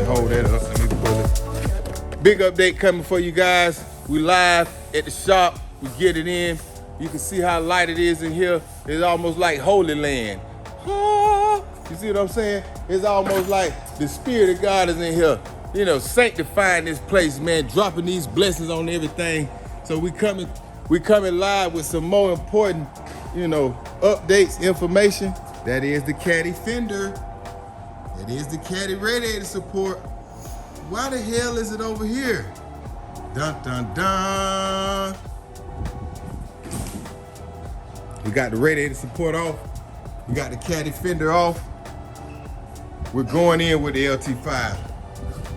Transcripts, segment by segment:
hold that up. Let me pull it. Big update coming for you guys. We live at the shop. We get it in. You can see how light it is in here. It's almost like Holy Land. You see what I'm saying? It's almost like the Spirit of God is in here. You know, sanctifying this place, man, dropping these blessings on everything. So we coming live with some more important, you know, updates, information. That is the Caddy fender. That is the Caddy radiator support. Why the hell is it over here? Dun, dun, dun. We got the radiator support off. We got the Caddy fender off. We're going in with the LT5.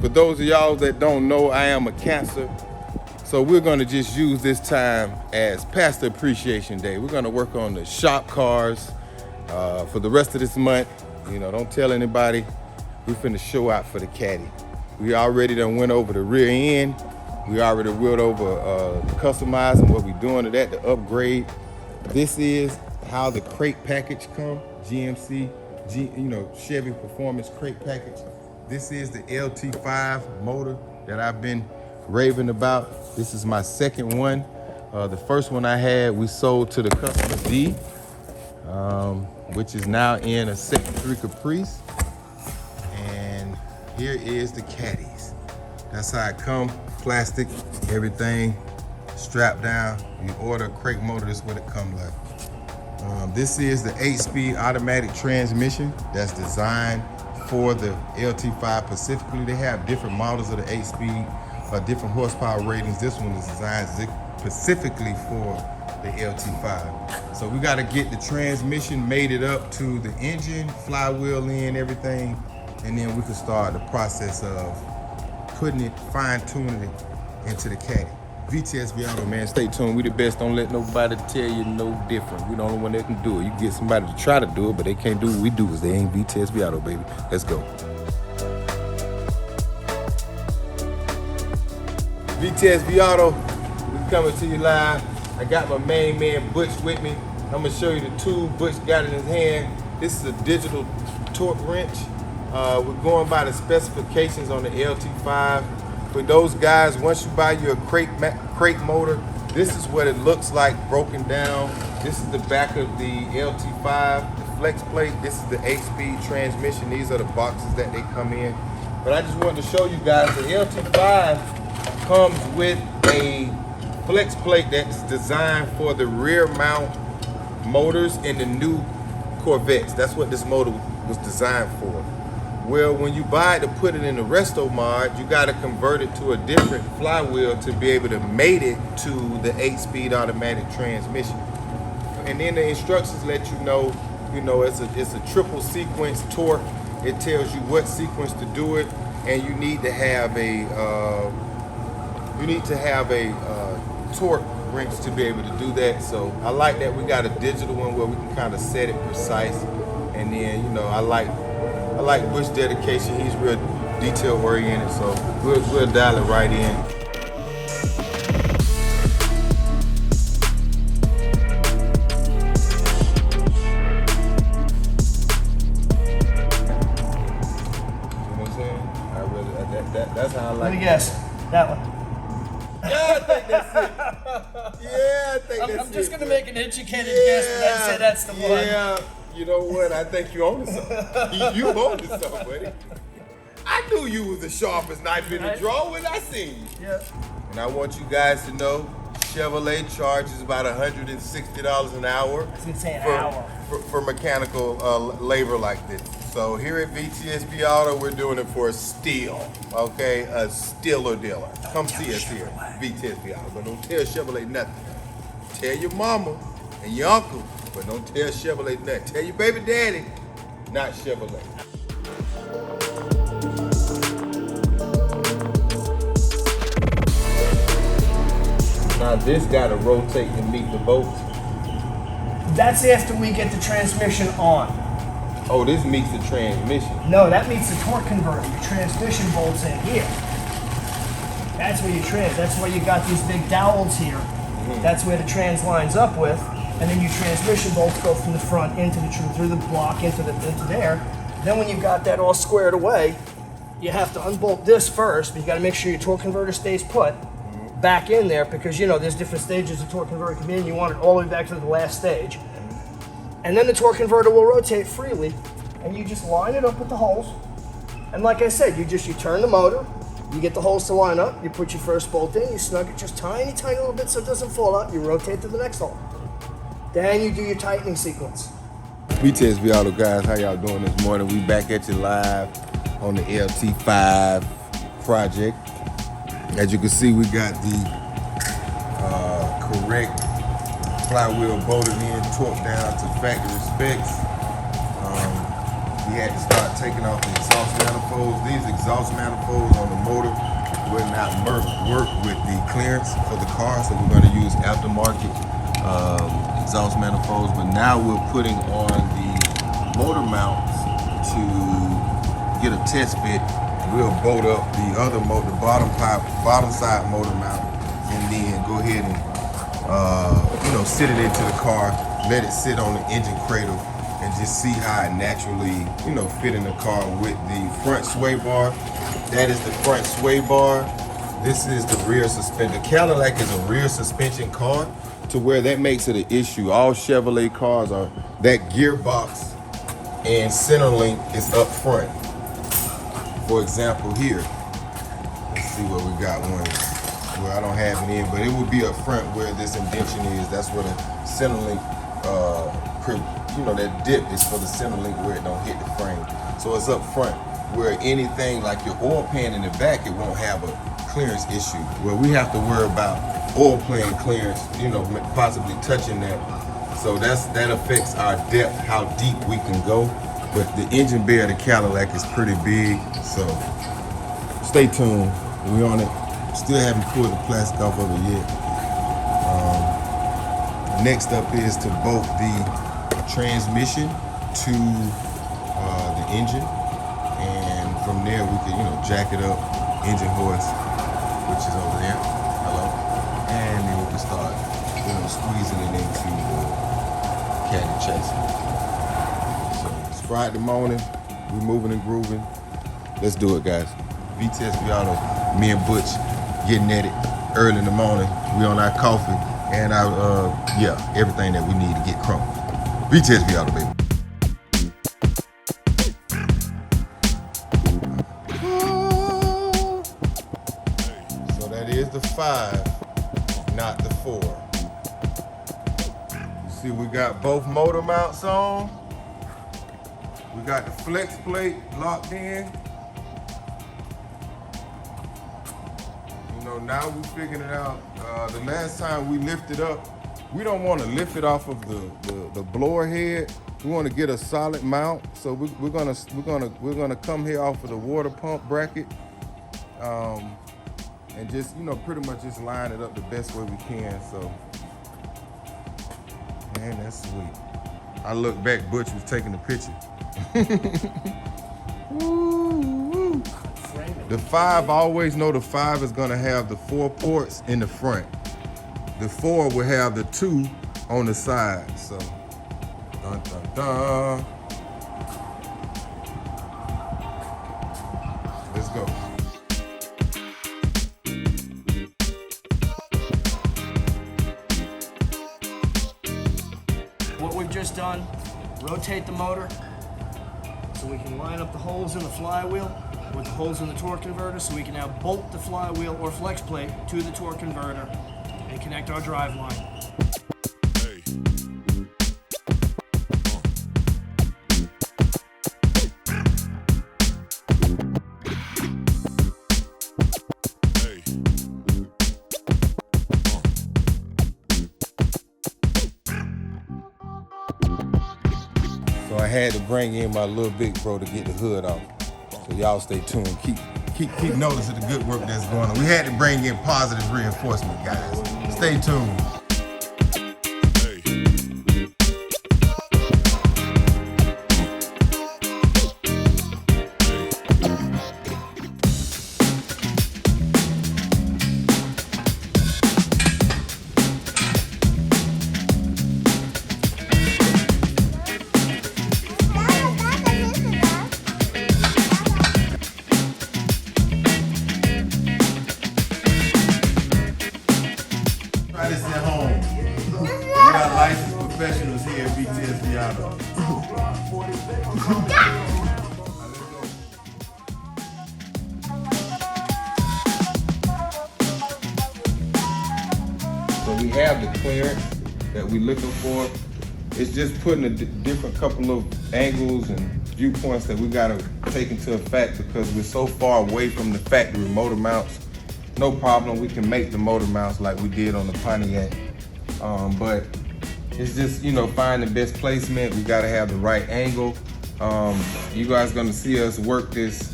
For those of y'all that don't know, I am a Cancer. So we're gonna just use this time as Pastor Appreciation Day. We're gonna work on the shop cars for the rest of this month. You know, don't tell anybody. We finna show out for the Caddy. We already done went over the rear end. We already went over customizing what we're doing to that, the upgrade. This is how the crate package come, GMC, Chevy Performance crate package. This is the LT5 motor that I've been raving about. This is my second one. The first one I had, we sold to the customer D, which is now in a Sector 3 Caprice. And here is the Caddies. That's how it come, plastic, everything strapped down. You order a crate motor, this is what it come like. This is the 8-speed automatic transmission that's designed for the LT5 specifically. They have different models of the 8-speed, different horsepower ratings. This one is designed specifically for the LT5. So we got to get the transmission mated up to the engine, flywheel in, everything, and then we can start the process of putting it, fine-tuning it into the Caddy. VTSV Auto, man, stay tuned. We the best. Don't let nobody tell you no different. We the only one that can do it. You can get somebody to try to do it, but they can't do what we do because they ain't VTSV Auto, baby. Let's go. VTSV Auto, we coming to you live. I got my main man Butch with me. I'm gonna show you the tool Butch got in his hand. This is a digital torque wrench. We're going by the specifications on the LT5. For those guys, once you buy your crate motor, this is what it looks like broken down. This is the back of the LT5, the flex plate. This is the 8-speed transmission. These are the boxes that they come in. But I just wanted to show you guys the LT5 comes with a flex plate that's designed for the rear mount motors in the new Corvettes. That's what this motor was designed for. Well, when you buy it to put it in the resto mod, you got to convert it to a different flywheel to be able to mate it to the 8-speed automatic transmission. And then the instructions let you know, it's a triple sequence torque. It tells you what sequence to do it, and you need to have a torque wrench to be able to do that. So I like that we got a digital one where we can kind of set it precise. And then, I like Butch's dedication. He's real detail oriented, so we'll dial it right in. You know what I'm saying? That's how I like it. Let me guess. That one. Yeah, I think that's it. Yeah, I think that's it. I'm just going to make an educated guess, but I'd say that's the one. Yeah. You know what? I think you own something. You own something, buddy. I knew you was the sharpest knife in the drawer when I seen you. Yeah. And I want you guys to know, Chevrolet charges about $160 an hour. I was gonna say an hour. For mechanical labor like this. So here at VTSV Auto, we're doing it for a steal, okay? A stealer dealer. Come see us here, VTSV Auto. But don't tell Chevrolet nothing. Tell your mama and your uncle, but don't tell Chevrolet nothing. Tell your baby daddy, not Chevrolet. Now this got to rotate to meet the bolts. That's after we get the transmission on. Oh, this meets the transmission. No, that meets the torque converter. Your transmission bolts in here. That's where that's where you got these big dowels here. Mm-hmm. That's where the trans lines up with, and then your transmission bolts go from the front into through the block into there. Then when you've got that all squared away, you have to unbolt this first, but you got to make sure your torque converter stays put back in there, because you know there's different stages the torque converter can be in. You want it all the way back to the last stage. And then the torque converter will rotate freely, and you just line it up with the holes. And like I said, you turn the motor, you get the holes to line up, you put your first bolt in, you snug it just tiny little bit so it doesn't fall out, you rotate to the next hole. Then you do your tightening sequence. VTSV Auto guys, how y'all doing this morning? We back at you live on the LT5 project. As you can see, we got the correct flywheel bolted in, torqued down to factory specs. We had to start taking off the exhaust manifolds. These exhaust manifolds on the motor will not work with the clearance for the car, so we're going to use aftermarket exhaust manifolds. But now we're putting on the motor mounts to get a test bit. We'll bolt up the other motor, the bottom side motor mount, and then go ahead and sit it into the car, let it sit on the engine cradle, and just see how it naturally, fit in the car with the front sway bar. That is the front sway bar. This is the rear suspension. The Cadillac is a rear suspension car, to where that makes it an issue. All Chevrolet cars are, that gearbox and center link is up front. For example, here, let's see what we got one. Well, I don't have it in, but it would be up front where this indentation is. That's where the center link, that dip is for the center link where it don't hit the frame. So it's up front, where anything like your oil pan in the back, it won't have a clearance issue. Well, we have to worry about oil pan clearance, possibly touching that. So that affects our depth, how deep we can go. But the engine bay of the Cadillac is pretty big, so stay tuned. We on it. Still haven't pulled the plastic off of it yet. Next up is to bolt the transmission to the engine, and from there we can, jack it up, engine hoist, which is over there. Hello. And then we can start, squeezing it into the caddy chassis. So it's Friday morning. We're moving and grooving. Let's do it, guys. VTSV Auto, me and Butch getting at it early in the morning. We on our coffee and our, everything that we need to get crunk. VTSV Auto, baby. So that is the 5, not the 4. You see, we got both motor mounts on. We got the flex plate locked in. Now we're figuring it out. The last time we lifted up, we don't want to lift it off of the blower head. We want to get a solid mount. So we're gonna come here off of the water pump bracket, and just pretty much just line it up the best way we can. So, man, that's sweet. I look back, Butch was taking the picture. The 5, I always know the 5 is gonna have the 4 ports in the front. The 4 will have the 2 on the side. So, dun dun dun. Let's go. What we've just done, rotate the motor so we can line up the holes in the flywheel with the holes in the torque converter, so we can now bolt the flywheel or flex plate to the torque converter and connect our drive line. So I had to bring in my little big bro to get the hood off. So y'all stay tuned. Keep notice of the good work that's going on. We had to bring in positive reinforcement, guys. Stay tuned. Forgiato. So we have the clearance that we're looking for. It's just putting a different couple of angles and viewpoints that we gotta take into effect because we're so far away from the factory motor mounts. No problem, we can make the motor mounts like we did on the Pontiac. But it's just, you know, find the best placement. We gotta have the right angle. You guys gonna see us work this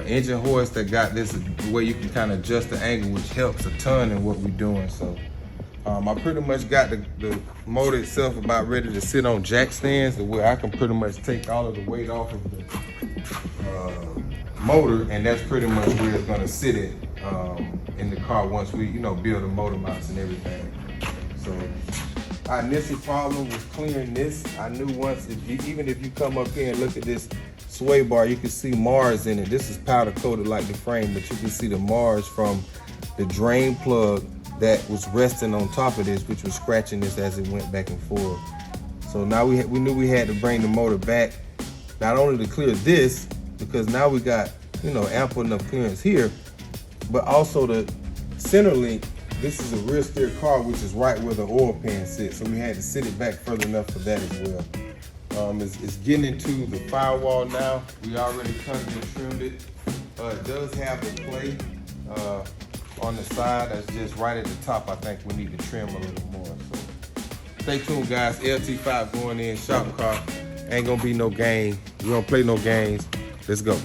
engine hoist that got this where you can kind of adjust the angle, which helps a ton in what we're doing. So I pretty much got the motor itself about ready to sit on jack stands where I can pretty much take all of the weight off of the motor, and that's pretty much where it's gonna sit in the car once we, you know, build the motor mounts and everything. So our initial problem was clearing this. I knew once, even if you come up here and look at this sway bar, you can see Mars in it. This is powder coated like the frame, but you can see the Mars from the drain plug that was resting on top of this, which was scratching this as it went back and forth. So now we knew we had to bring the motor back, not only to clear this, because now we got, you know, ample enough clearance here, but also the center link. This is a rear steer car, which is right where the oil pan sits. So we had to sit it back further enough for that as well. It's getting into the firewall now. We already cut it and trimmed it. It does have the plate on the side. That's just right at the top. I think we need to trim a little more. So stay tuned, guys. LT5 going in, shop car. Ain't gonna be no game. We don't play no games. Let's go.